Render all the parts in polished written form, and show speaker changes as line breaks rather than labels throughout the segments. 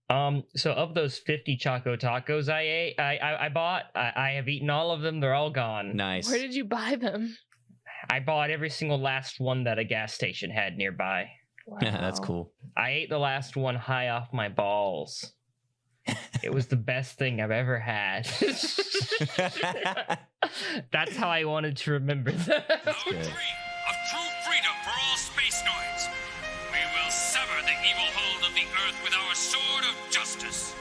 So of those 50 Choco Tacos I bought, I have eaten all of them. They're all gone.
Nice.
Where did you buy them?
I bought every single last one that a gas station had nearby.
Wow.
Yeah, that's cool.
I ate the last one high off my balls. It was the best thing I've ever had. That's how I wanted to remember that.
Our dream of true freedom for all space noids. We will sever the evil hold of the Earth with our sword of justice.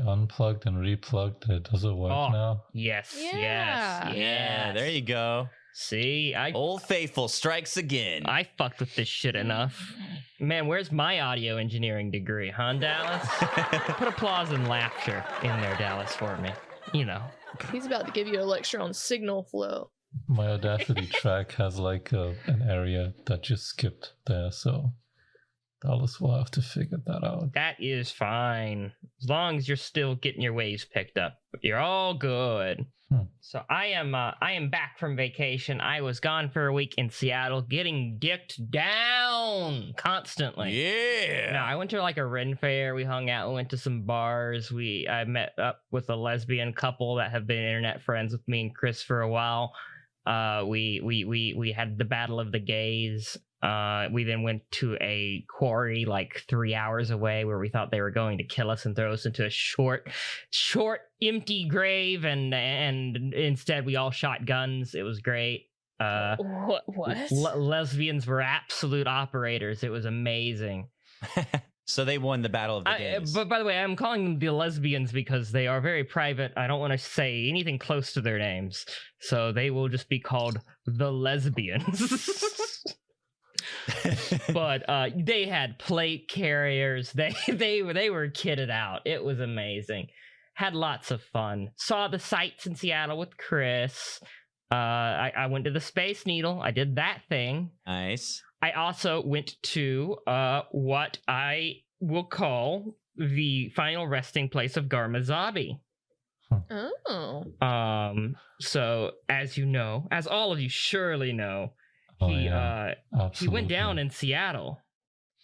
Unplugged and replugged. Does it work now?
Yes,
Yeah.
Yeah, there you go.
See,
Old Faithful strikes again.
I fucked with this shit enough. Man, where's my audio engineering degree, huh, Dallas? Put applause and laughter in there, Dallas, for me. You know.
He's about to give you a lecture on signal flow.
My Audacity track has like an area that just skipped there, so Dallas will have to figure that out.
That is fine. As long as you're still getting your waves picked up. You're all good. So I am back from vacation. I was gone for a week in Seattle, getting dicked down constantly.
Yeah.
No, I went to like a Ren fair. We hung out. We went to some bars. I met up with a lesbian couple that have been internet friends with me and Chris for a while. We had the Battle of the Gays. We then went to a quarry like 3 hours away where we thought they were going to kill us and throw us into a short, empty grave, and instead we all shot guns. It was great.
What?
Lesbians were absolute operators. It was amazing.
So they won the Battle of the Gays.
But by the way, I'm calling them the lesbians because they are very private. I don't want to say anything close to their names, so they will just be called the lesbians. But they had plate carriers. They were kitted out. It was amazing. Had lots of fun. Saw the sights in Seattle with Chris. I went to the Space Needle. I did that thing.
Nice.
I also went to what I will call the final resting place of Garmazabi.
Oh.
So as you know, as all of you surely know, he went down in Seattle.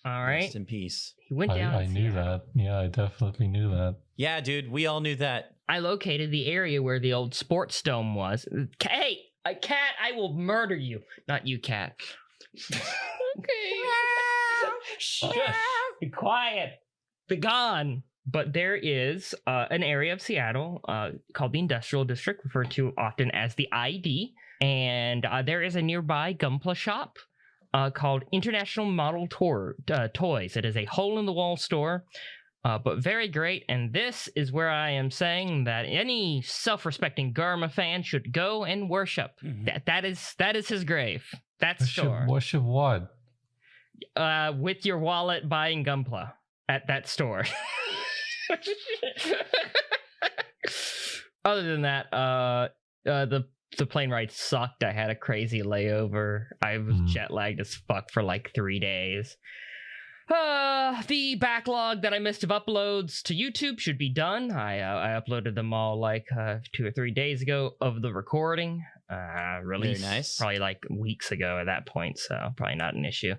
All right.
Rest in peace.
He went down.
I knew that. Yeah, I definitely knew that.
Yeah, dude, we all knew that.
I located the area where the old sports dome was. Hey, a cat! I will murder you. Not you, cat.
Okay.
Shush. Be quiet. Be gone. But there is an area of Seattle called the Industrial District, referred to often as the ID. And there is a nearby Gunpla shop called International Model Toys. It is a hole-in-the-wall store, but very great. And this is where I am saying that any self-respecting Garma fan should go and worship. Mm-hmm. That is his grave. That store.
Worship what?
With your wallet buying Gunpla at that store. Other than that, the plane ride sucked. I had a crazy layover. I was jet lagged as fuck for like 3 days. The backlog that I missed of uploads to YouTube should be done. I uploaded them all like 2 or 3 days ago of the recording. Released
Very nice.
Probably like weeks ago at that point, so probably not an issue.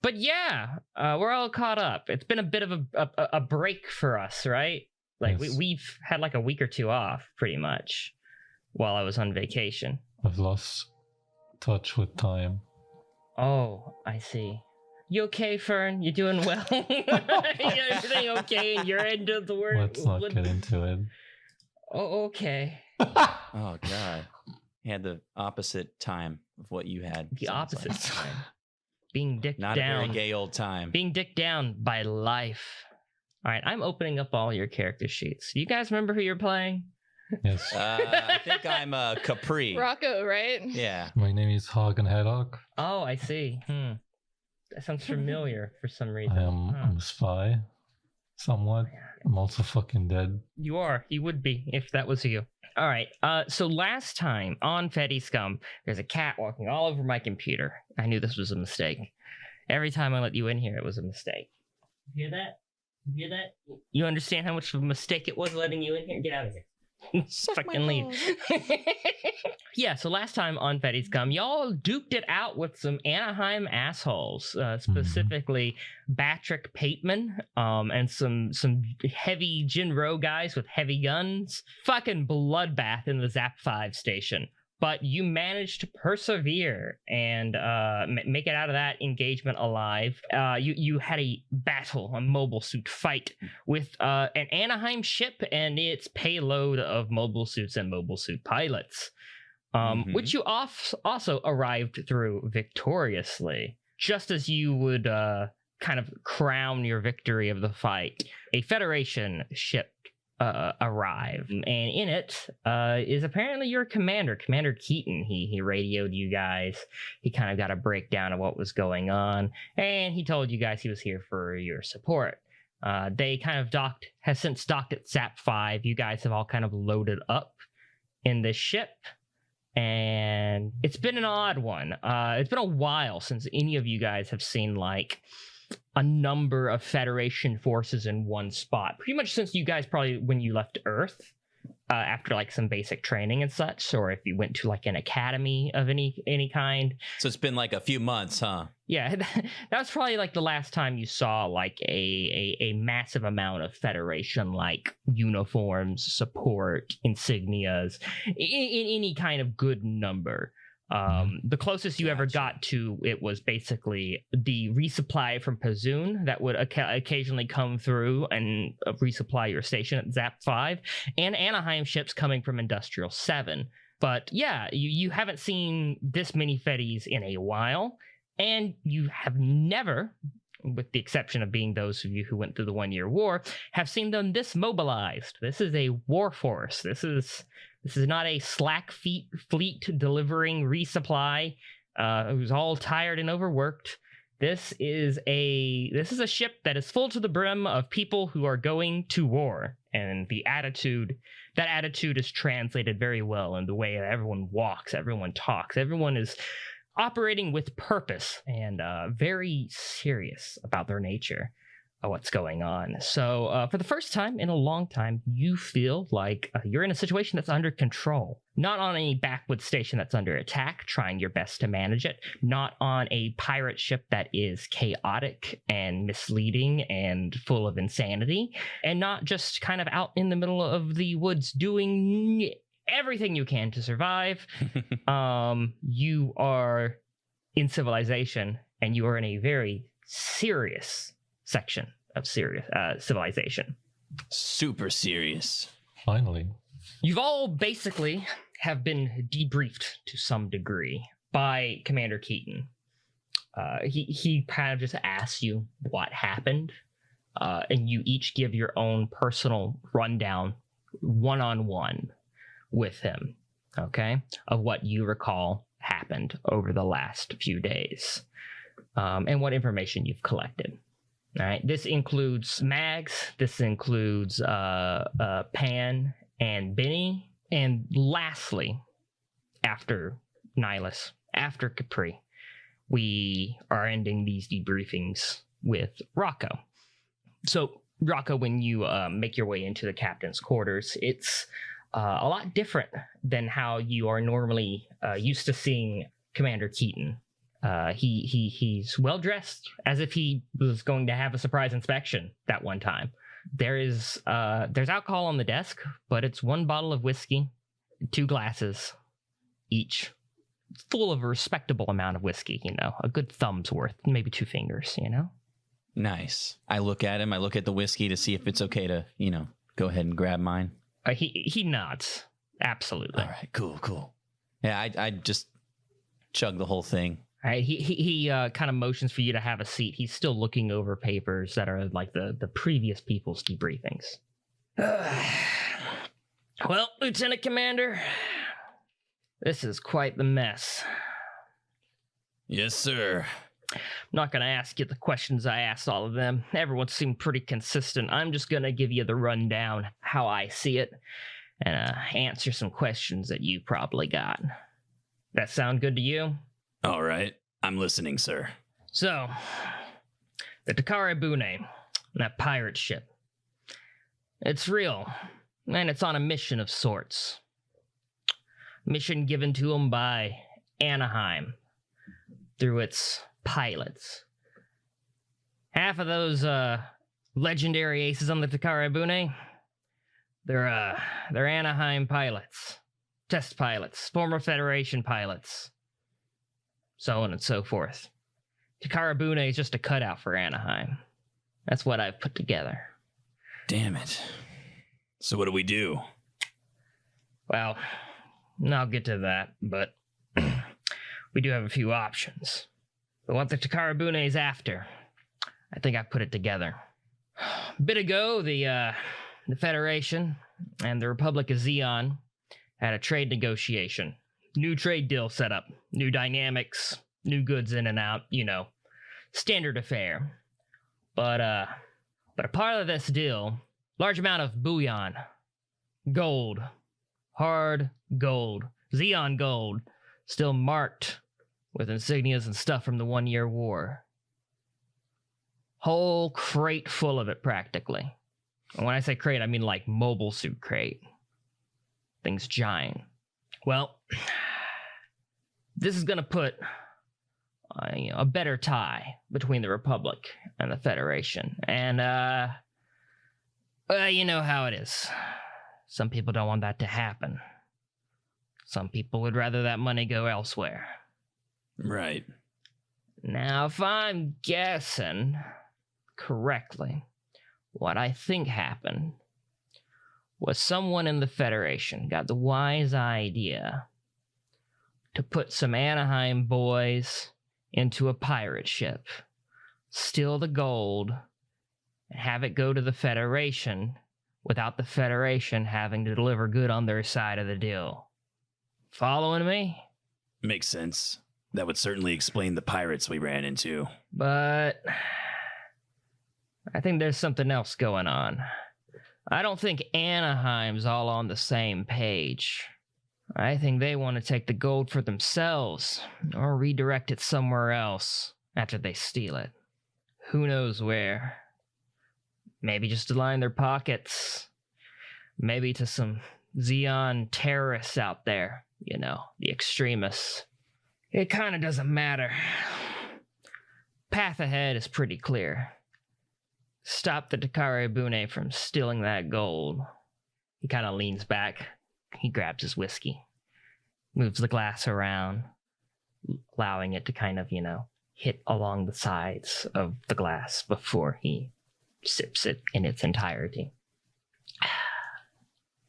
But yeah, we're all caught up. It's been a bit of a break for us, right? Like
yes.
we've had like a week or two off, pretty much, while I was on vacation.
I've lost touch with time.
Oh, I see. You okay, Fern? You doing well? Everything okay in your end of the world?
Let's not get into it.
Oh, okay.
Oh, God. He had the opposite time of what you had.
The
sounds
opposite
like.
time. Being dicked
Not
down.
a very gay old time.
Being dicked down by life. All right, I'm opening up all your character sheets. You guys remember who you're playing?
Yes.
I think I'm Capri.
Rocco, right?
Yeah.
My name is Hagen Haddock.
Oh, I see. That sounds familiar for some reason.
I'm a spy. Somewhat. I'm also fucking dead.
You are. You would be if that was you. All right. So last time on Feddie Scum, there's a cat walking all over my computer. I knew this was a mistake. Every time I let you in here, it was a mistake. You hear that? You hear that? You understand how much of a mistake it was letting you in here? Get out of here. Fucking leave. Yeah, so last time on Feddie Scum, y'all duked it out with some Anaheim assholes, specifically Batrick Pateman, and some heavy Jinro guys with heavy guns. Fucking bloodbath in the ZZAP 5 station. But you managed to persevere and make it out of that engagement alive. You had a battle, a mobile suit fight with an Anaheim ship and its payload of mobile suits and mobile suit pilots, which you also arrived through victoriously. Just as you would kind of crown your victory of the fight, a Federation ship arrive, and in it is apparently your commander, Commander Keaton. He radioed you guys. He kind of got a breakdown of what was going on, and he told you guys he was here for your support. They kind of has since docked at SZAP 5. You guys have all kind of loaded up in this ship, and it's been an odd one. It's been a while since any of you guys have seen like a number of Federation forces in one spot. Pretty much since you guys probably when you left Earth, after like some basic training and such, or if you went to like an academy of any kind.
So it's been like a few months, huh?
Yeah, that was probably like the last time you saw like a massive amount of Federation like uniforms, support, insignias, in any kind of good number. The closest you ever got to it was basically the resupply from Pazoon that would occasionally come through and resupply your station at ZZAP 5, and Anaheim ships coming from Industrial 7. But yeah, you haven't seen this many Feddies in a while, and you have never, with the exception of being those of you who went through the 1-year war, have seen them this mobilized. This is a war force. This is not a slack fleet delivering resupply who's all tired and overworked. This is a ship that is full to the brim of people who are going to war. And that attitude is translated very well in the way that everyone walks, everyone talks, everyone is operating with purpose and very serious about their nature of what's going on. So for the first time in a long time, you feel like you're in a situation that's under control. Not on a backwood station that's under attack, trying your best to manage it. Not on a pirate ship that is chaotic and misleading and full of insanity. And not just kind of out in the middle of the woods doing everything you can to survive. You are in civilization, and you are in a very serious section of civilization.
Super serious.
Finally.
You've all basically have been debriefed to some degree by Commander Keaton. He kind of just asks you what happened, and you each give your own personal rundown, one-on-one, with him, okay, of what you recall happened over the last few days, and what information you've collected. All right, this includes Mags, this includes Pan and Benny, and lastly, after Nihilus, after Capri, we are ending these debriefings with Rocco. So, Rocco, when you make your way into the captain's quarters, it's a lot different than how you are normally used to seeing Commander Keaton. He's well dressed, as if he was going to have a surprise inspection that one time. There's alcohol on the desk, but it's 1 bottle of whiskey, 2 glasses each, full of a respectable amount of whiskey. A good thumb's worth, maybe 2 fingers.
Nice. I look at him. I look at the whiskey to see if it's okay to go ahead and grab mine.
He nods. Absolutely.
All right. Cool. Yeah, I just chug the whole thing.
All right. He kind of motions for you to have a seat. He's still looking over papers that are like the previous people's debriefings. Well, Lieutenant Commander, this is quite the mess.
Yes, sir.
I'm not going to ask you the questions I asked all of them. Everyone seemed pretty consistent. I'm just going to give you the rundown, how I see it, and answer some questions that you probably got. That sound good to you?
All right. I'm listening, sir.
So, the Takara Bune, that pirate ship, it's real, and it's on a mission of sorts. Mission given to him by Anaheim through its pilots. Half of those legendary aces on the Takara Bune, they're Anaheim pilots, test pilots, former Federation pilots, so on and so forth. Takara Bune is just a cutout for Anaheim. That's what I've put together.
Damn it. So what do we do?
Well, I'll get to that, but we do have a few options. But what the Takara Bune is after, I think I put it together. A bit ago, the Federation and the Republic of Zeon had a trade negotiation. New trade deal set up. New dynamics, new goods in and out, standard affair. But a part of this deal, large amount of bullion, gold, hard gold, Zeon gold, still marked with insignias and stuff from the 1 Year War. Whole crate full of it, practically. And when I say crate, I mean like mobile suit crate. Thing's giant. Well, this is gonna put a better tie between the Republic and the Federation. And, you know how it is. Some people don't want that to happen. Some people would rather that money go elsewhere.
Right.
Now, if I'm guessing correctly, what I think happened was someone in the Federation got the wise idea to put some Anaheim boys into a pirate ship, steal the gold, and have it go to the Federation without the Federation having to deliver good on their side of the deal. Following me?
Makes sense. That would certainly explain the pirates we ran into.
But I think there's something else going on. I don't think Anaheim's all on the same page. I think they want to take the gold for themselves or redirect it somewhere else after they steal it. Who knows where? Maybe just to line their pockets. Maybe to some Zeon terrorists out there, the extremists. It kind of doesn't matter. Path ahead is pretty clear. Stop the Takara Bune from stealing that gold. He kind of leans back. He grabs his whiskey. Moves the glass around, allowing it to kind of, hit along the sides of the glass before he sips it in its entirety.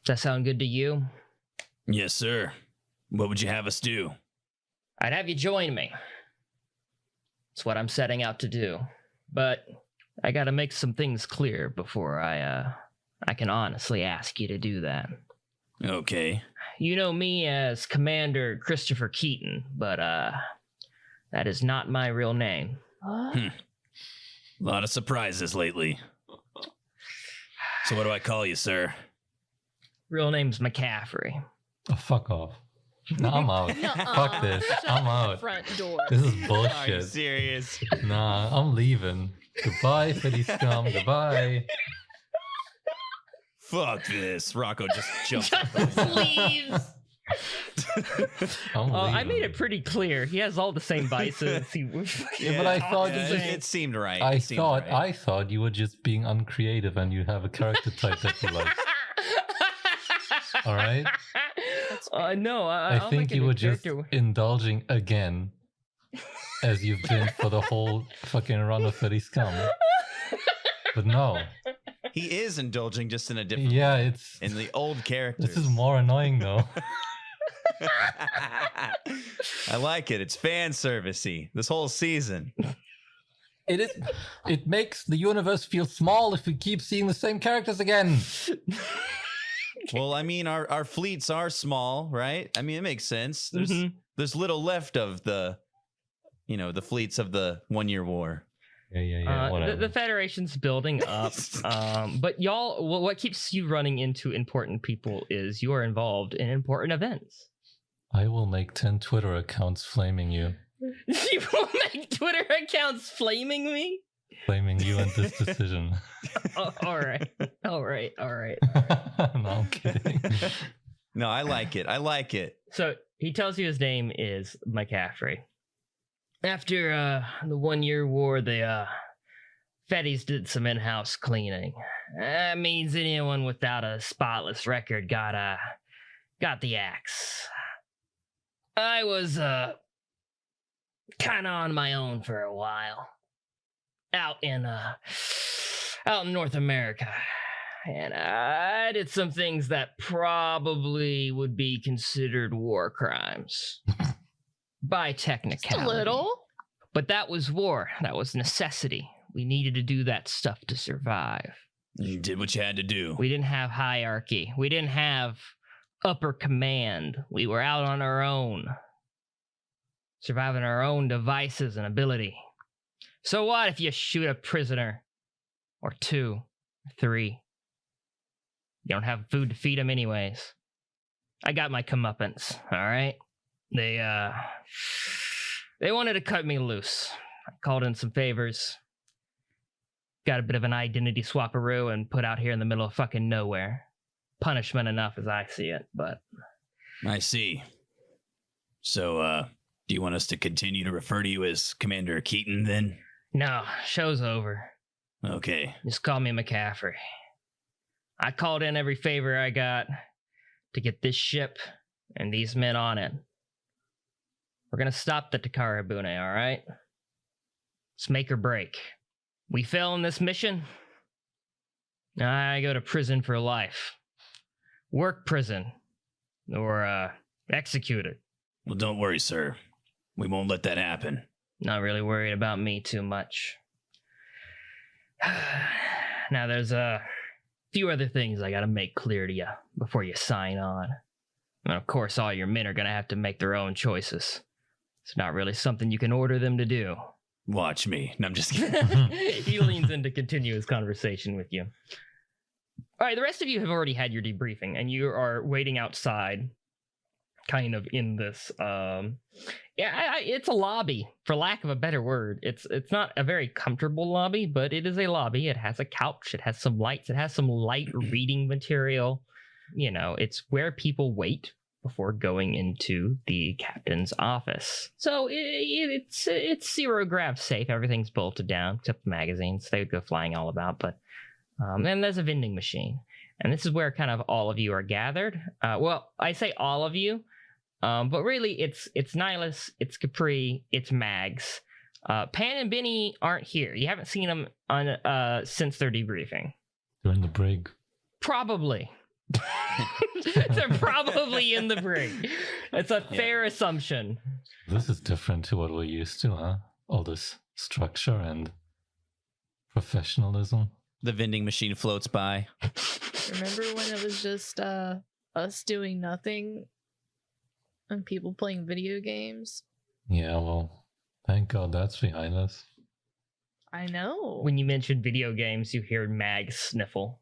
Does that sound good to you?
Yes, sir. What would you have us do?
I'd have you join me. It's what I'm setting out to do. But I gotta make some things clear before I can honestly ask you to do that.
Okay.
You know me as Commander Christopher Keaton, but that is not my real name.
What?
A lot of surprises lately. So what do I call you, sir?
Real name's McCaffrey.
Oh, fuck off. No, I'm out. Fuck this.
Shut
I'm
the
out.
Front door.
This is
Are you
bullshit.
serious?
Nah, I'm leaving. Goodbye, Feddie Scum. Goodbye.
Fuck this. Rocco just jumped up.
Please.
I'm leaving.
I made it pretty clear. He has all the same vices.
Yeah, but I thought you just-
it seemed right.
I
It seemed right.
thought you were just being uncreative and you have a character type that you like. All right?
No,
I
I'll
think
make a
you
new
were just
character.
indulging again, as you've been for the whole fucking run of Feddie Scum. But no.
He is indulging just in a different
Yeah,
way.
it's...
In the old characters.
This is more annoying, though.
I like it. It's fan servicey. This whole season.
It is. It makes the universe feel small if we keep seeing the same characters again.
Well, I mean, our fleets are small, right? I mean, it makes sense. There's little left of the fleets of the 1 year war.
Yeah.
The Federation's building up, but y'all, what keeps you running into important people is you are involved in important events.
I will make 10 Twitter accounts flaming you.
You will make Twitter accounts flaming me?
Blaming you and this decision.
Oh, all right.
No, I'm kidding.
No, I like it.
So he tells you his name is McCaffrey. After the 1 year war, the Feddies did some in-house cleaning. That means anyone without a spotless record got the axe. I was kind of on my own for a while, out in North America, and I did some things that probably would be considered war crimes by technicality.
Just a little.
But that was war. That was necessity. We needed to do that stuff to survive.
You did what you had to do.
We didn't have hierarchy. We didn't have upper command. We were out on our own, surviving our own devices and ability. So what if you shoot a prisoner or 2 or 3? You don't have food to feed them anyways. I got my comeuppance, all right? They wanted to cut me loose. I called in some favors. Got a bit of an identity swapperoo and put out here in the middle of fucking nowhere. Punishment enough as I see it, but...
I see. So, do you want us to continue to refer to you as Commander Keaton, then?
No, show's over.
Okay.
Just call me McCaffrey. I called in every favor I got to get this ship and these men on it. We're gonna stop the Takara Bune, alright? It's make or break. We fail in this mission, I go to prison for life. Work prison. Or, executed.
Well, don't worry, sir. We won't let that happen.
Not really worried about me too much. Now, there's a few other things I gotta make clear to you before you sign on. And of course, all your men are gonna have to make their own choices. It's not really something you can order them to do.
Watch me. No, I'm just kidding.
He leans in to continue his conversation with you. All right, the rest of you have already had your debriefing, and you are waiting outside, kind of in this. It's a lobby, for lack of a better word. It's not a very comfortable lobby, but it is a lobby. It has a couch. It has some lights. It has some light reading material. You know, it's where people wait before going into the captain's office. So it's zero grav safe. Everything's bolted down except the magazines. They would go flying all about, but. And there's a vending machine. And this is where kind of all of you are gathered. Well, I say all of you, but really it's Nihilus, it's Capri, it's Mags. Pan and Benny aren't here. You haven't seen them on since their debriefing.
During the break.
Probably. They're probably in the break. It's a fair assumption.
This is different to what we're used to, huh? All this structure and professionalism.
The vending machine floats by.
Remember when it was just us doing nothing and people playing video games?
Yeah, well, thank God that's behind us.
I know.
When you mentioned video games, you hear Mag sniffle.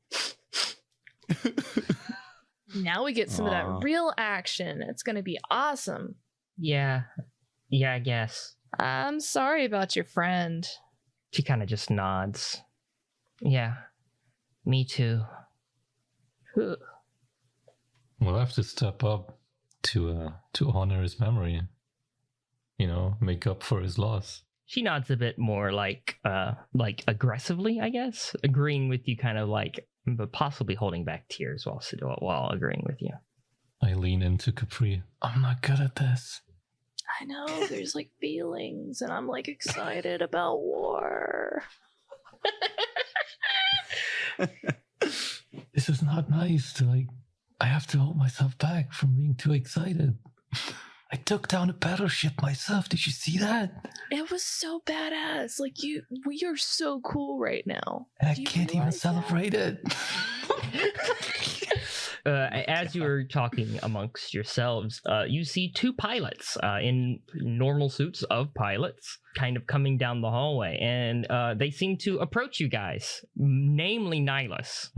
Now we get some of that real action. It's going to be awesome.
Yeah, I guess.
I'm sorry about your friend.
She kind of just nods. Yeah, me too.
We'll have to step up to honor his memory. You know, make up for his loss.
She nods a bit more like aggressively, I guess, agreeing with you, kind of like, but possibly holding back tears while agreeing with you.
I lean into Capri. I'm not good at this.
I know, there's like feelings, and I'm like excited about war.
This is not nice to I have to hold myself back from being too excited. I took down a battleship myself. Did you see that?
It was so badass. Like we are so cool right now.
And I can't even celebrate it.
as you're talking amongst yourselves, you see two pilots in normal suits of pilots kind of coming down the hallway, and they seem to approach you guys, namely Nihilus.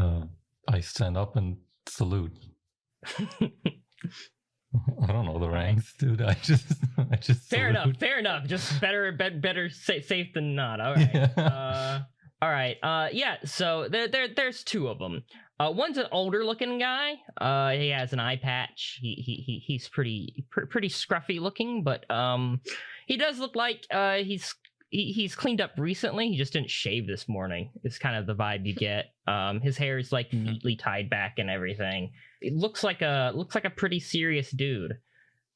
I stand up and salute. I don't know the ranks, dude. I just
Fair
salute.
enough. Just better safe than not. All right.
Yeah.
All right. Yeah. So there's two of them. One's an older looking guy. He has an eye patch. He's pretty scruffy looking, but he does look like he's cleaned up recently. He just didn't shave this morning. It's kind of the vibe you get. His hair is like neatly tied back and everything. It looks like a pretty serious dude.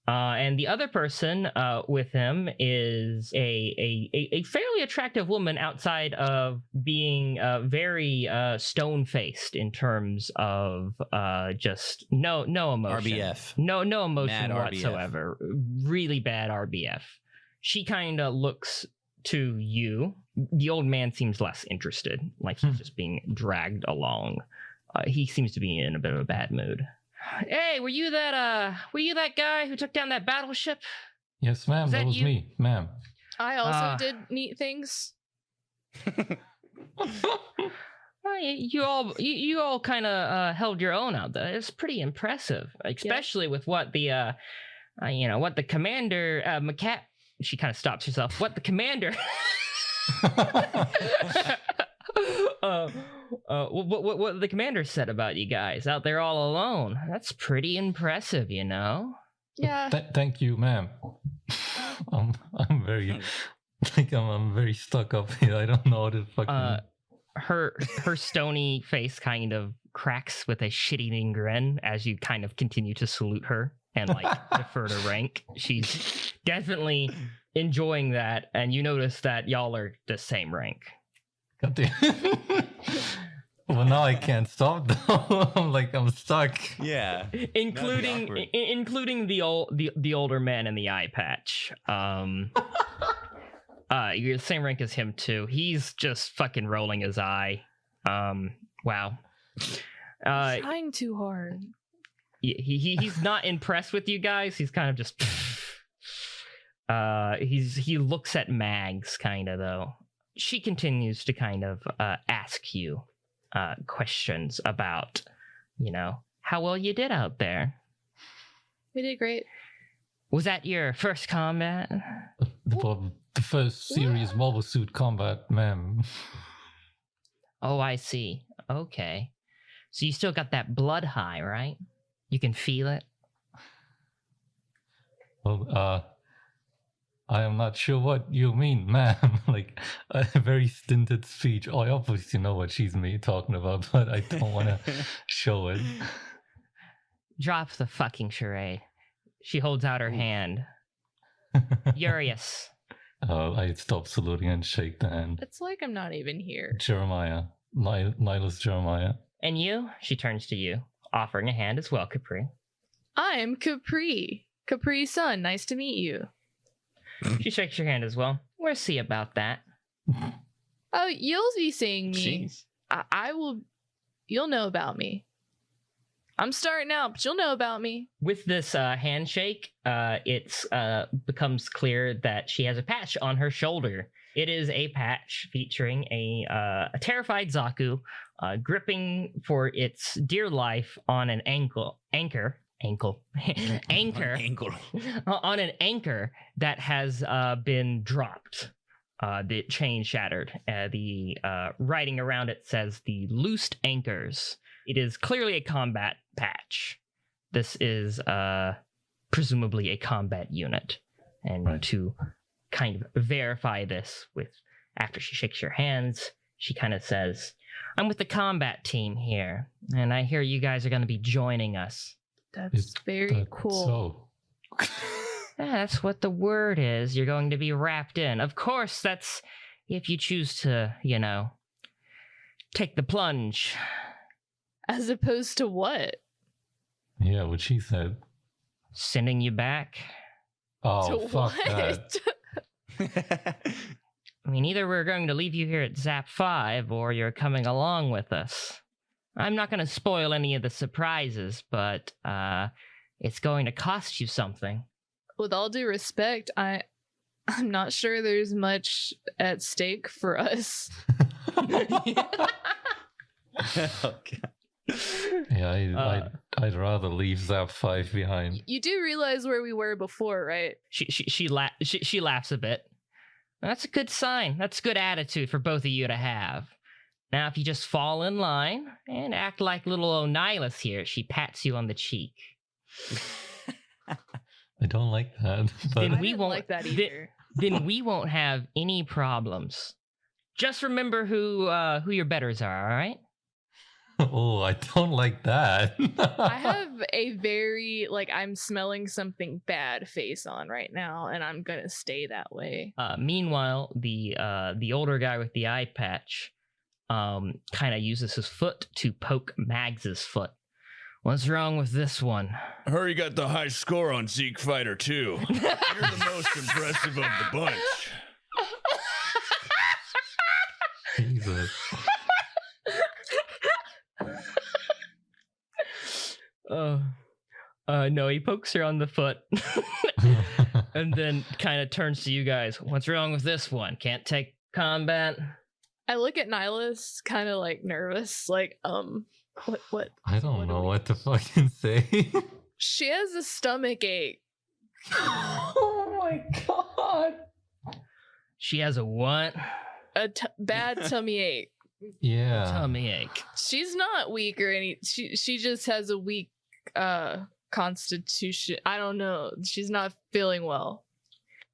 And the other person with him is a fairly attractive woman outside of being very stone-faced in terms of just no emotion.
RBF.
No emotion
Mad RBF.
whatsoever. Really bad RBF. She kind of looks to you. The old man seems less interested, like he's just being dragged along. He seems to be in a bit of a bad mood. Hey, were you that guy who took down that battleship?
Yes, ma'am.
Is
That
that
was
you?
me, ma'am.
I also did neat things.
You all kind of held your own out there. It's pretty impressive, especially with what the what the commander she kind of stops herself. What the commander what the commander said about you guys out there all alone. That's pretty impressive, you know.
Yeah.
Thank you, ma'am. I'm very I'm very stuck up here. I don't know how to fucking.
Her stony face kind of cracks with a shit-eating grin as you kind of continue to salute her and like defer to rank. She's definitely enjoying that, and you notice that y'all are the same rank.
God damn. Well, now I can't stop though. I'm stuck.
Yeah.
Including
awkward.
including the older man in the eye patch. You're the same rank as him too. He's just fucking rolling his eye. Wow.
Trying too hard.
He's not impressed with you guys. He's kind of just he looks at Mags kind of though. She continues to kind of ask you questions about, how well you did out there.
We did great.
Was that your first combat?
The first serious mobile suit combat, ma'am.
Oh, I see. Okay. So you still got that blood high, right? You can feel it?
Well, I am not sure what you mean, ma'am. A very stinted speech. Oh, I obviously know what she's talking about, but I don't want to show it.
Drop the fucking charade. She holds out her hand. Urius.
I stop saluting and shake the hand.
It's like I'm not even here.
Jeremiah. Nihilus Jeremiah.
And you? She turns to you, offering a hand as well, Capri.
I'm Capri. Capri-san, nice to meet you.
She shakes your hand as well. We'll see about that.
Oh, you'll be seeing me.
Jeez.
I will. You'll know about me. I'm starting out, but you'll know about me.
With this handshake, it becomes clear that she has a patch on her shoulder. It is a patch featuring a terrified Zaku gripping for its dear life on an anchor on an anchor that has been dropped. The chain shattered. The writing around it says the loosed anchors. It is clearly a combat patch. This is presumably a combat unit. And
Right.
to kind of verify this after she shakes your hands, she kind of says, I'm with the combat team here, and I hear you guys are going to be joining us.
That's very cool.
So,
That's what the word is. You're going to be wrapped in. Of course, that's if you choose to, take the plunge.
As opposed to what?
yeah, what she said.
Sending you back.
Oh,
To
fuck
what?
that.
I mean, either we're going to leave you here at ZAP 5 or you're coming along with us. I'm not going to spoil any of the surprises, but it's going to cost you something.
With all due respect, I'm not sure there's much at stake for us.
Okay.
Yeah, I'd rather leave ZAP 5 behind.
You do realize where we were before, right?
She laughs a bit. That's a good sign. That's a good attitude for both of you to have. Now, if you just fall in line and act like little O'Nihilus here, she pats you on the cheek.
I don't like that. But
Then
I
we
didn't
won't
like that either.
Then we won't have any problems. Just remember who your betters are, all right?
oh, I don't like that.
I have a very, I'm smelling something bad face on right now, and I'm gonna stay that way.
Meanwhile, the older guy with the eye patch kind of uses his foot to poke Mags's foot. What's wrong with this one?
Hurry got the high score on Zeke Fighter 2. You're the most impressive of the bunch.
Jesus.
No, he pokes her on the foot and then kind of turns to you guys. What's wrong with this one? Can't take combat?
I look at Nihilus, kind of nervous, what?
I don't
What do
know
we-
what to fucking say.
She has a stomach ache.
oh my god.
She has a what?
Bad tummy ache.
Yeah.
Tummy ache.
She's not weak or any. She just has a weak constitution. I don't know. She's not feeling well.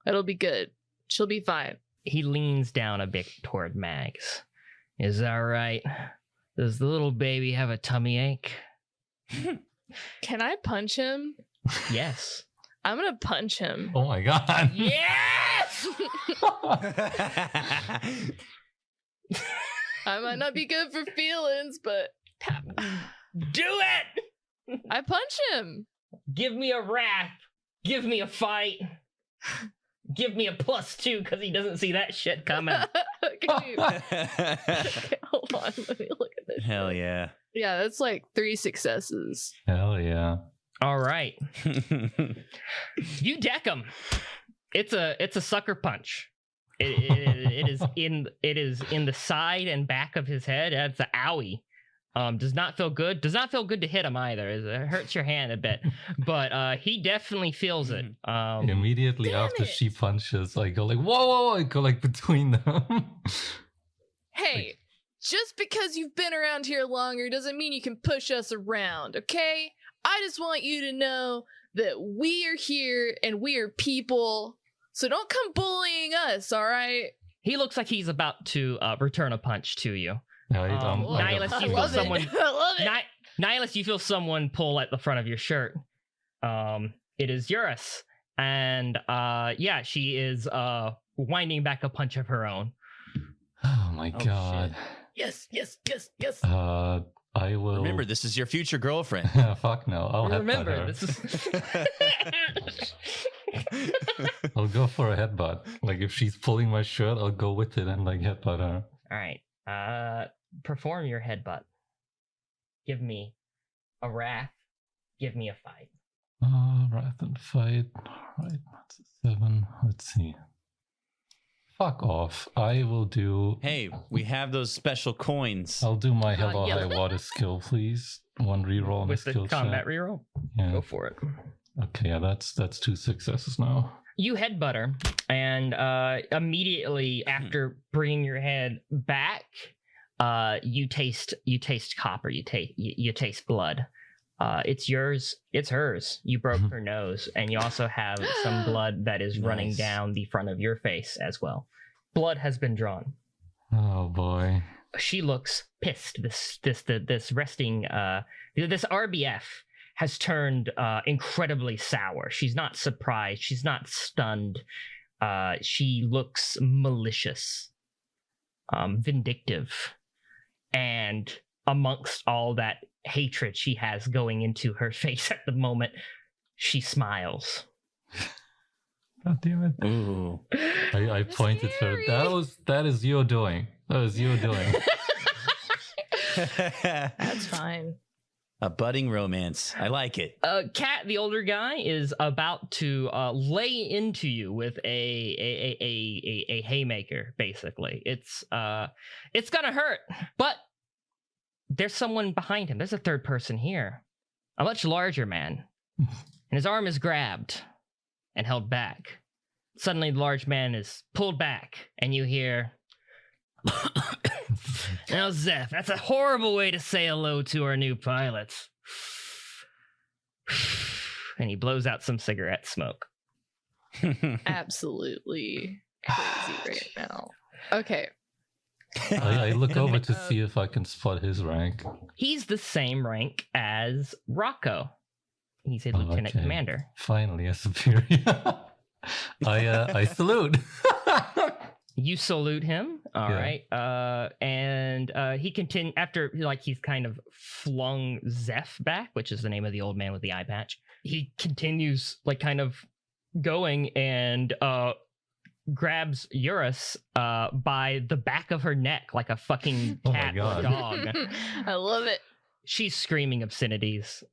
It'll be good. She'll be fine.
He leans down a bit toward Mags. Is that right? Does the little baby have a tummy ache?
Can I punch him?
Yes.
I'm gonna punch him.
Oh my god.
Yes!
I might not be good for feelings, but
Do it!
I punch him.
Give me a wrath. Give me a fight. Give me a +2 because he doesn't see that shit coming.
Okay, hold on, let me look at this.
Hell yeah.
Yeah, that's 3 successes.
Hell yeah.
All right. You deck him. It's a sucker punch. It is in the side and back of his head. That's an owie. Does not feel good. Does not feel good to hit him either. It hurts your hand a bit, but he definitely feels it.
Immediately
Damn
after
it.
she punches, I go whoa, whoa, I go between them.
Hey, just because you've been around here longer doesn't mean you can push us around, okay? I just want you to know that we are here and we are people, so don't come bullying us, all right?
He looks like he's about to return a punch to you.
I
Nihilus,
don't-
you feel
love
someone.
it. I love it.
Nihilus, you feel someone pull at the front of your shirt. It is Eurus, and yeah, she is winding back a punch of her own.
Oh my
Oh,
god.
Yes, yes, yes, yes.
I will
Remember, this is your future girlfriend.
fuck no. I'll headbutt
Remember,
her.
this is.
I'll go for a headbutt. If she's pulling my shirt, I'll go with it and headbutt her.
All right. Perform your headbutt. Give me a wrath. Give me a fight.
Wrath and fight. Right, that's a 7. Let's see. Fuck off. I will do.
Hey, we have those special coins.
I'll do my hell or
yeah.
high water skill, please. One reroll on
With
the
the
skill
combat
check.
reroll.
Yeah.
Go for it.
Okay, yeah, that's 2 successes now.
You headbutt her, and immediately after bringing your head back, you taste copper. You taste blood. It's yours. It's hers. You broke her nose, and you also have some blood that is running
Nice.
down the front of your face as well. Blood has been drawn.
Oh boy.
She looks pissed. This resting this RBF has turned incredibly sour. She's not surprised. She's not stunned. She looks malicious, vindictive, and amongst all that hatred she has going into her face at the moment, she smiles.
God damn it.
Ooh.
I pointed her.
Scary.
That is your doing. That was your doing.
That's fine.
A budding romance. I like it.
Cat, the older guy, is about to lay into you with a haymaker. Basically, it's gonna hurt, but there's someone behind him. There's a third person here, a much larger man, and his arm is grabbed and held back. Suddenly, the large man is pulled back, and you hear. Now, Zeph, that's a horrible way to say hello to our new pilots. And he blows out some cigarette smoke.
Absolutely crazy right now. Okay.
I look over to see if I can spot his rank.
He's the same rank as Rocco. He's a lieutenant commander.
Finally, a superior. I salute.
You salute him, all right. And he continue after he's kind of flung Zeph back, which is the name of the old man with the eye patch. He continues kind of going and grabs Eurus by the back of her neck like a fucking cat or dog.
I love it.
She's screaming obscenities.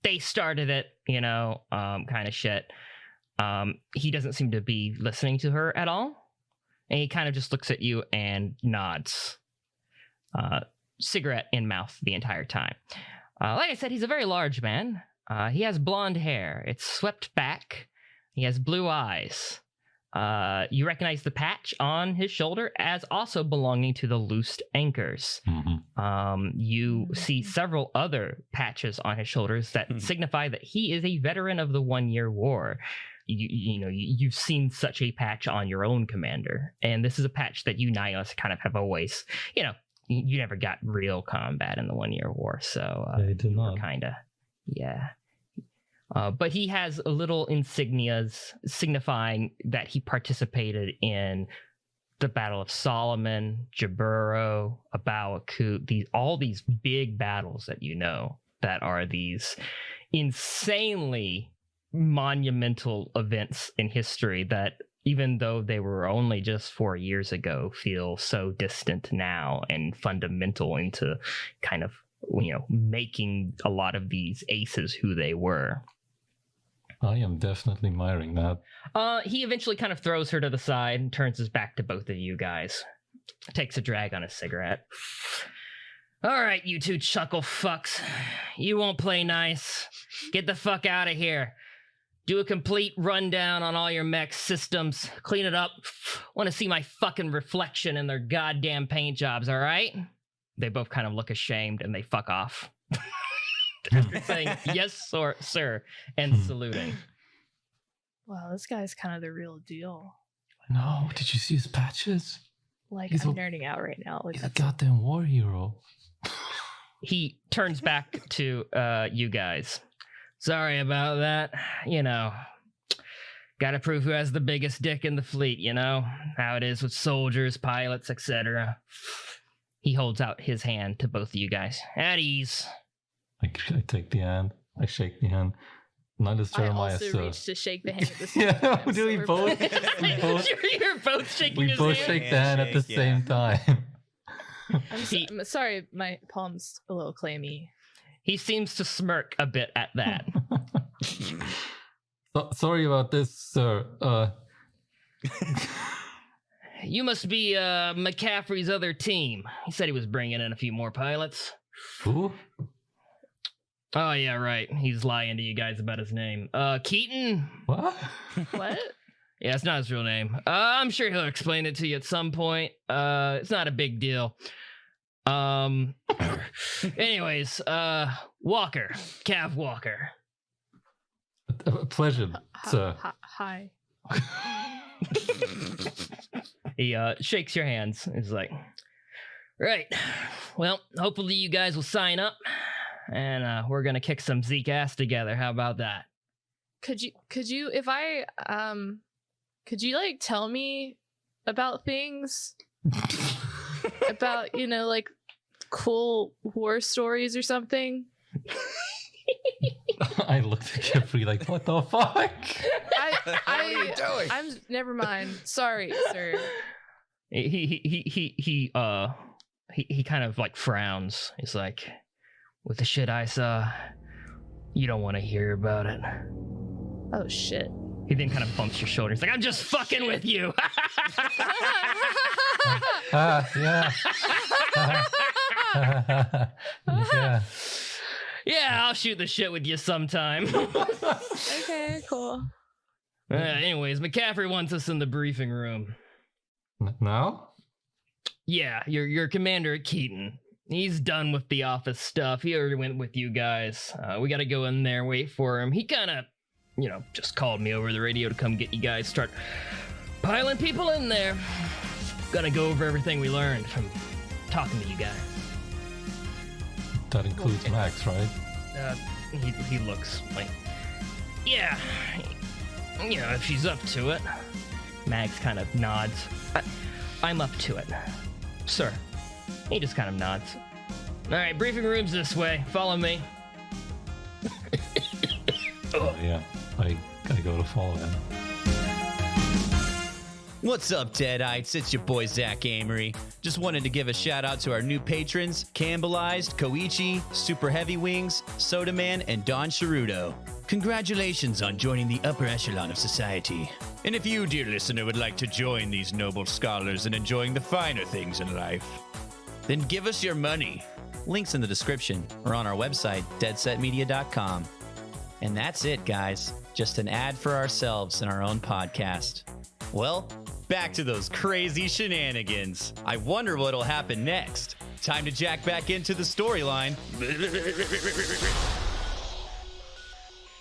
They started it, kind of shit. He doesn't seem to be listening to her at all. And he kind of just looks at you and nods. Cigarette in mouth the entire time. Like I said, he's a very large man. He has blonde hair. It's swept back. He has blue eyes. You recognize the patch on his shoulder as also belonging to the loosed anchors.
Mm-hmm.
You see several other patches on his shoulders that signify that he is a veteran of the 1 Year War. You've seen such a patch on your own commander, and this is a patch that you Nihilists kind of have always, you never got real combat in the 1 Year War, so
I did not.
Kind of, yeah. But he has little insignias signifying that he participated in the Battle of Solomon, Jaburo, Abawakut, all these big battles that are these insanely monumental events in history that, even though they were only just 4 years ago, feel so distant now and fundamental into kind of, making a lot of these aces who they were.
I am definitely admiring that.
He eventually kind of throws her to the side and turns his back to both of you guys. Takes a drag on his cigarette. All right, you two chuckle fucks. You won't play nice. Get the fuck out of here. Do a complete rundown on all your mech systems. Clean it up. Want to see my fucking reflection in their goddamn paint jobs, all right? They both kind of look ashamed and they fuck off. After saying, yes, sir, and saluting.
Wow, this guy's kind of the real deal.
No, did you see his patches?
I'm nerding out right now.
He's a goddamn war hero.
He turns back to you guys. Sorry about that. Gotta prove who has the biggest dick in the fleet, how it is with soldiers, pilots, etc. He holds out his hand to both of you guys. At ease.
I take the hand. I shake the hand. Neither Jeremiah,
I also
sir.
reach to shake the hand at the same
Yeah,
time.
do we
we're
both?
You're both shaking
We
his
both
hand.
shake the hand at the
Handshake,
same time.
I'm sorry, my palm's a little clammy.
He seems to smirk a bit at that.
Sorry about this, sir.
You must be McCaffrey's other team. He said he was bringing in a few more pilots.
Who?
Oh, yeah, right. He's lying to you guys about his name. Keaton?
What?
What?
Yeah, it's not his real name. I'm sure he'll explain it to you at some point. It's not a big deal. Anyways, Walker. Cav Walker.
A pleasure, sir.
Hi.
He shakes your hands. He's like, right. Well, hopefully you guys will sign up. And we're gonna kick some Zeke ass together. How about that?
Could you if I could you tell me about things about cool war stories or something?
I looked at Jeffrey like, what the fuck?
What are you doing?
I'm never mind. Sorry, sir.
He he kind of like frowns. He's like, with the shit I saw, you don't want to hear about it.
Oh shit.
He then kind of bumps your shoulder. He's like, I'm just fucking with you.
Yeah. Yeah.
Yeah, I'll shoot the shit with you sometime.
Okay, cool.
Anyways, McCaffrey wants us in the briefing room.
No?
Yeah, your Commander Keaton. He's done with the office stuff. He already went with you guys. We gotta go in there, wait for him. He kind of, just called me over the radio to come get you guys, start piling people in there. Gonna go over everything we learned from talking to you guys.
That includes Max, right?
He looks like, yeah, if she's up to it. Max kind of nods. I'm up to it, sir. He just kind of nods. All right, briefing room's this way. Follow me.
Oh, yeah. I go to follow him.
What's up, Deadites? It's your boy, Zach Amory. Just wanted to give a shout out to our new patrons, Campbellized, Koichi, Super Heavy Wings, Soda Man, and Don Sharudo. Congratulations on joining the upper echelon of society. And if you, dear listener, would like to join these noble scholars in enjoying the finer things in life, then give us your money. Links in the description or on our website, deadsetmedia.com. And that's it, guys. Just an ad for ourselves and our own podcast. Well, back to those crazy shenanigans. I wonder what'll happen next. Time to jack back into the storyline.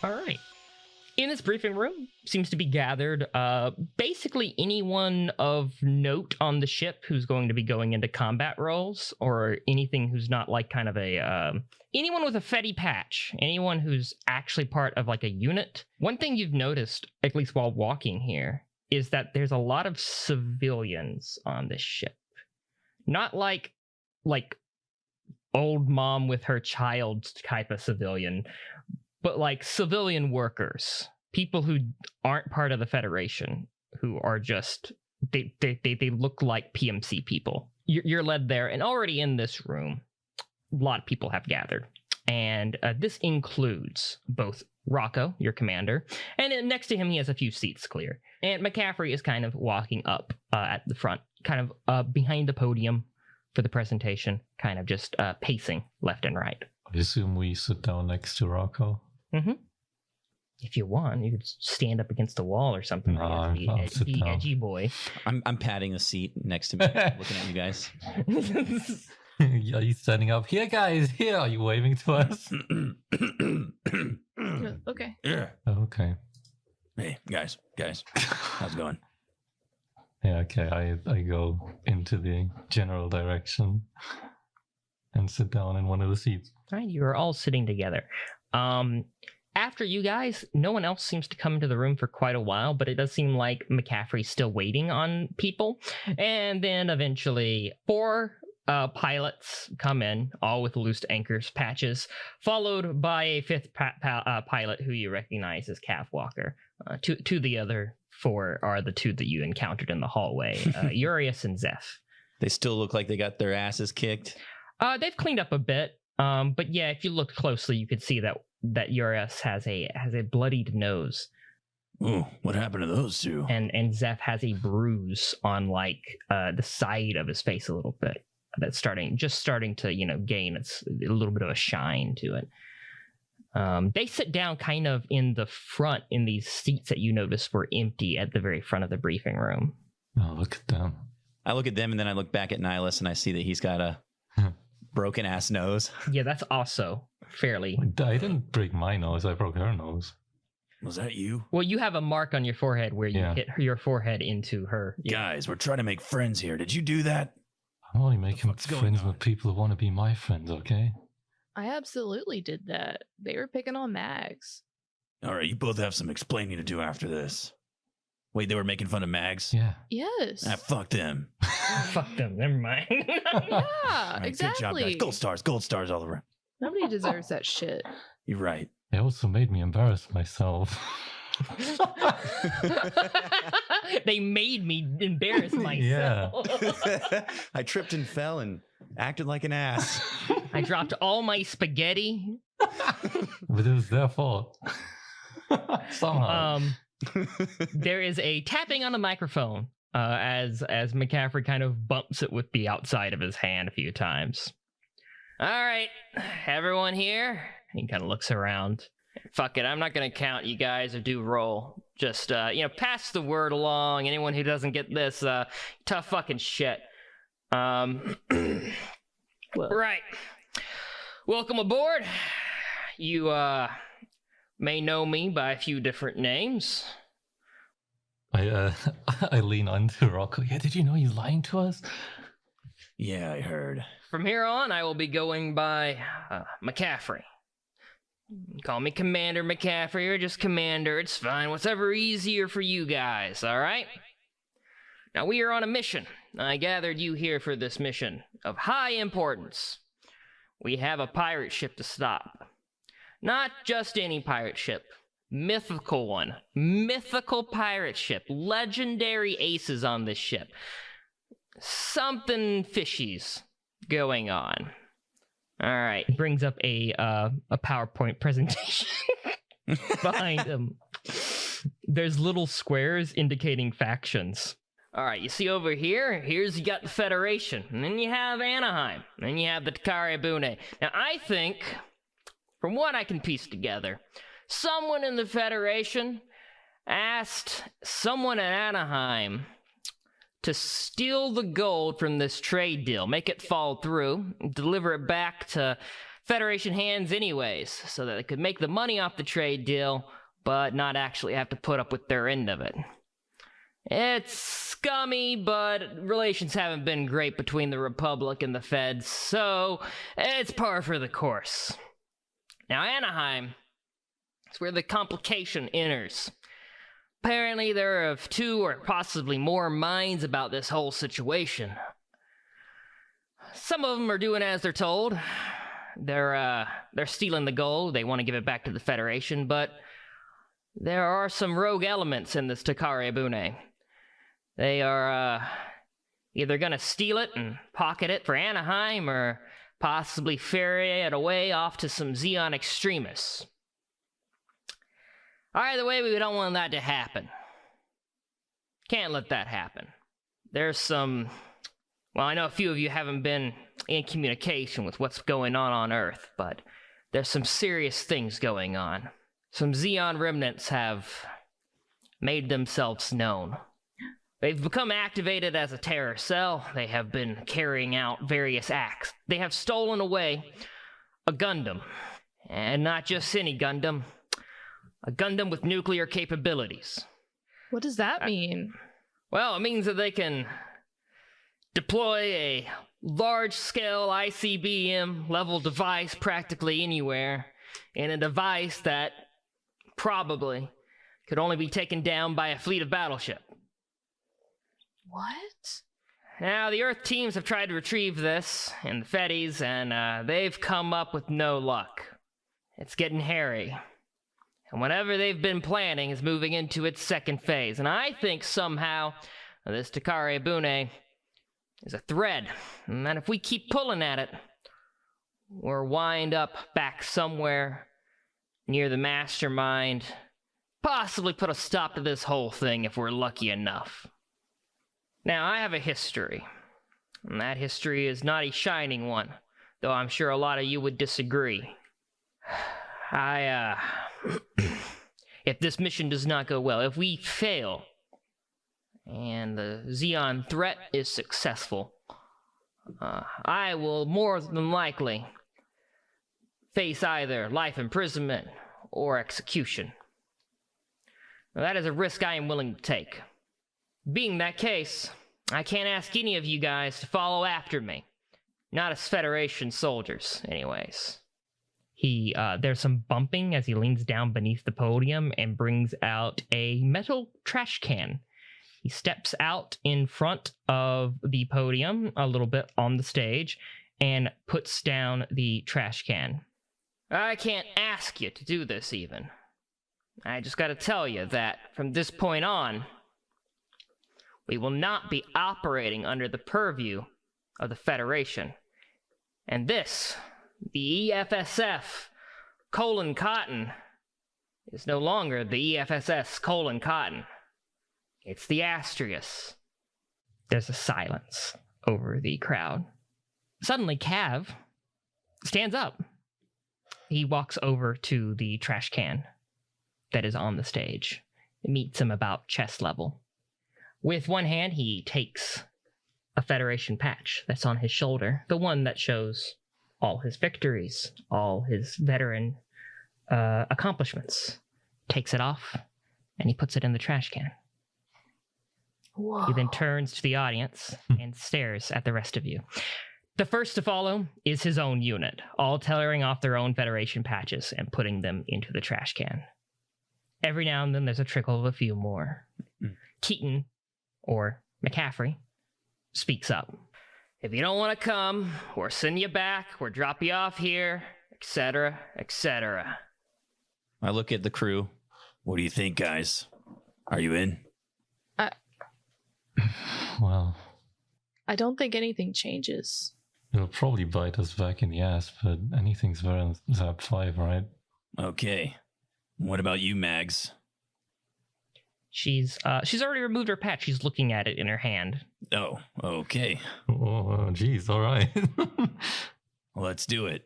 All right. In this briefing room seems to be gathered basically anyone of note on the ship who's going to be going into combat roles, or anything who's not like kind of a anyone with a Feddie patch, anyone who's actually part of like a unit. One thing you've noticed, at least while walking here, is that there's a lot of civilians on this ship. Not like old mom with her child type of civilian, but like civilian workers, people who aren't part of the Federation, who are just, they look like PMC people. You're led there, and already in this room, a lot of people have gathered. And this includes both Rocco, your commander, and then next to him he has a few seats clear. And McCaffrey is kind of walking up at the front, kind of behind the podium for the presentation, kind of just pacing left and right.
I assume we sit down next to Rocco.
Mm-hmm. If you want, you could stand up against the wall or something.
No,
Like the edgy boy.
I'm patting the seat next to me, looking at you guys.
Are you standing up? Here, guys, here. Are you waving to us?
Okay.
Yeah.
Okay.
Hey, guys. How's it going?
Yeah, okay. I go into the general direction and sit down in one of the seats.
All right, you are all sitting together. After you guys, no one else seems to come into the room for quite a while, but it does seem like McCaffrey's still waiting on people. And then eventually 4 pilots come in, all with loose anchors patches, followed by a 5th pilot who you recognize as Cav Walker. Two the other 4 are the 2 that you encountered in the hallway, Urias and Zeph.
They still look like they got their asses kicked.
They've cleaned up a bit, but yeah, if you look closely, you could see that Urias has a bloodied nose.
Oh, what happened to those two?
And Zeph has a bruise on like the side of his face a little bit. That's starting to, gain a little bit of a shine to it. They sit down kind of in the front in these seats that you noticed were empty at the very front of the briefing room.
Oh, look at them.
I look at them and then I look back at Nihilus and I see that he's got a broken ass nose.
Yeah, that's also fairly.
I didn't break my nose. I broke her nose.
Was that you?
Well, you have a mark on your forehead where you hit your forehead into her.
Guys, we're trying to make friends here. Did you do that?
I'm only making
fuck's going
friends
on?
with people who want to be my friends, okay?
I absolutely did that. They were picking on Mags.
All right, you both have some explaining to do after this. Wait, they were making fun of Mags?
Yeah.
Yes.
Ah, fuck them.
Fuck them. Never mind.
Yeah,
All right,
exactly.
Good job, guys. Gold stars all around.
Nobody deserves that shit.
You're right.
They also made me embarrass myself.
They made me embarrass myself.
I tripped and fell and acted like an ass.
I dropped all my spaghetti.
But it was their fault. Somehow.
There is a tapping on the microphone as McCaffrey kind of bumps it with the outside of his hand a few times. All right, everyone here. He kind of looks around. Fuck it, I'm not gonna count you guys or do roll. Just pass the word along. Anyone who doesn't get this, tough fucking shit. Right. Welcome aboard. You may know me by a few different names.
I lean onto Rocco. Yeah, did you know he's lying to us?
Yeah, I heard.
From here on, I will be going by McCaffrey. Call me Commander McCaffrey or just Commander. It's fine. Whatever easier for you guys, all right? Now, we are on a mission. I gathered you here for this mission of high importance. We have a pirate ship to stop. Not just any pirate ship. Mythical one. Mythical pirate ship. Legendary aces on this ship. Something fishy's going on. All right. Brings up a PowerPoint presentation behind him. There's little squares indicating factions. All right, you see over here, you got the Federation, and then you have Anaheim, and then you have the Takare Bune. Now, I think, from what I can piece together, someone in the Federation asked someone at Anaheim to steal the gold from this trade deal, make it fall through, deliver it back to Federation hands anyways, so that they could make the money off the trade deal, but not actually have to put up with their end of it. It's scummy, but relations haven't been great between the Republic and the Feds, so it's par for the course. Now, Anaheim is where the complication enters. Apparently, there are 2 or possibly more minds about this whole situation. Some of them are doing as they're told. They're stealing the gold. They want to give it back to the Federation, but there are some rogue elements in this Takare Bune. They are either going to steal it and pocket it for Anaheim or possibly ferry it away off to some Zeon extremists. Either way, we don't want that to happen. Can't let that happen. There's some... Well, I know a few of you haven't been in communication with what's going on Earth, but there's some serious things going on. Some Zeon remnants have made themselves known. They've become activated as a terror cell. They have been carrying out various acts. They have stolen away a Gundam. And not just any Gundam. A Gundam with nuclear capabilities.
What does that mean?
Well, it means that they can deploy a large-scale ICBM-level device practically anywhere, in a device that probably could only be taken down by a fleet of battleship.
What?
Now, the Earth teams have tried to retrieve this, and the Feddies, and they've come up with no luck. It's getting hairy. And whatever they've been planning is moving into its second phase, and I think somehow this Takare Bune is a thread, and that if we keep pulling at it, we'll wind up back somewhere near the mastermind, possibly put a stop to this whole thing if we're lucky enough. Now, I have a history, and that history is not a shining one, though I'm sure a lot of you would disagree. If this mission does not go well, if we fail, and the Zeon threat is successful, I will more than likely face either life imprisonment or execution. Now, that is a risk I am willing to take. Being that case, I can't ask any of you guys to follow after me. Not as Federation soldiers, anyways. There's some bumping as he leans down beneath the podium and brings out a metal trash can. He steps out in front of the podium a little bit on the stage and puts down the trash can. I can't ask you to do this even. I just gotta tell you that from this point on, we will not be operating under the purview of the Federation. And this, the EFSF Cotton, is no longer the EFSS Cotton. It's the Astrius. There's a silence over the crowd. Suddenly, Cav stands up. He walks over to the trash can that is on the stage. It meets him about chest level. With one hand, he takes a Federation patch that's on his shoulder, the one that shows all his victories, all his veteran accomplishments. Takes it off, and he puts it in the trash can.
Whoa.
He then turns to the audience and stares at the rest of you. The first to follow is his own unit, all tearing off their own Federation patches and putting them into the trash can. Every now and then there's a trickle of a few more. Keaton, or McCaffrey, speaks up. If you don't want to come, we'll send you back, we'll drop you off here, etc., etc.
I look at the crew.
What do you think, guys? Are you in?
Well,
I don't think anything changes.
it'll probably bite us back in the ass, but anything's better than ZAP 5, right?
Okay. What about you, Mags?
She's already removed her patch. She's looking at it in her hand.
Oh, okay.
Oh, geez, all right.
Let's do it.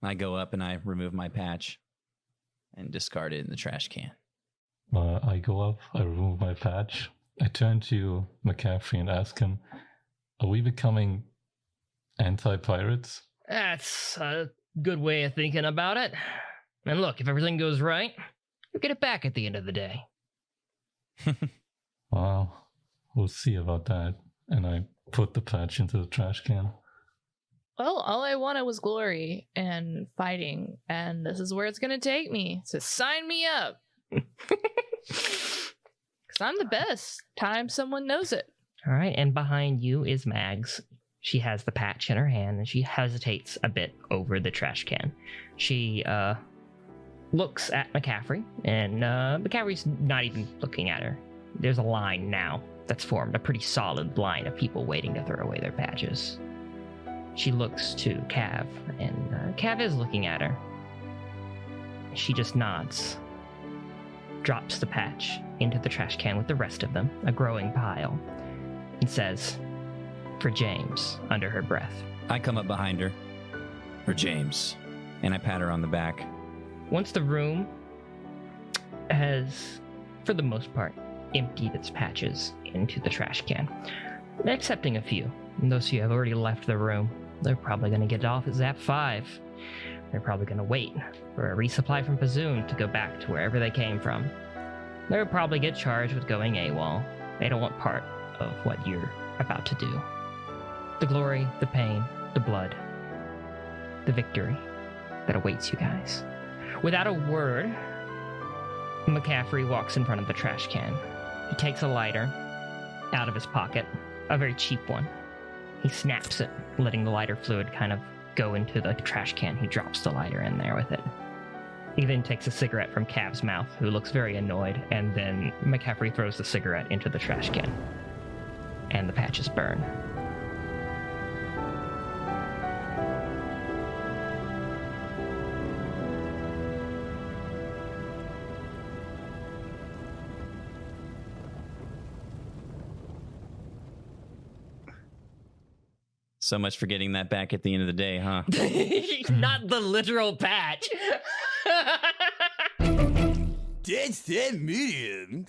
I go up and I remove my patch and discard it in the trash can.
I go up, I remove my patch. I turn to McCaffrey and ask him, are we becoming anti-pirates?
That's a good way of thinking about it. And look, if everything goes right, you'll get it back at the end of the day.
Well, we'll see about that. And I put the patch into the trash can.
Well, all I wanted was glory and fighting, and this is where it's gonna take me. So sign me up. Because I'm the best. Time someone knows it.
All right, and behind you is Mags. She has the patch in her hand, and she hesitates a bit over the trash can. She looks at McCaffrey, and McCaffrey's not even looking at her. There's a line now that's formed, a pretty solid line of people waiting to throw away their patches. She looks to Cav, and Cav is looking at her. She just nods, drops the patch into the trash can with the rest of them, a growing pile, and says, "For James," under her breath.
I come up behind her.
For James.
And I pat her on the back.
Once the room has, for the most part, emptied its patches into the trash can, excepting a few. And those who have already left the room, they're probably going to get off at ZAP 5. They're probably going to wait for a resupply from Pazoon to go back to wherever they came from. They'll probably get charged with going AWOL. They don't want part of what you're about to do. The glory, the pain, the blood, the victory that awaits you guys. Without a word, McCaffrey walks in front of the trash can. He takes a lighter out of his pocket, a very cheap one. He snaps it, letting the lighter fluid kind of go into the trash can. He drops the lighter in there with it. He then takes a cigarette from Cav's mouth, who looks very annoyed, and then McCaffrey throws the cigarette into the trash can. And the patches burn.
So much for getting that back at the end of the day, huh?
Not the literal patch.
That's that medium.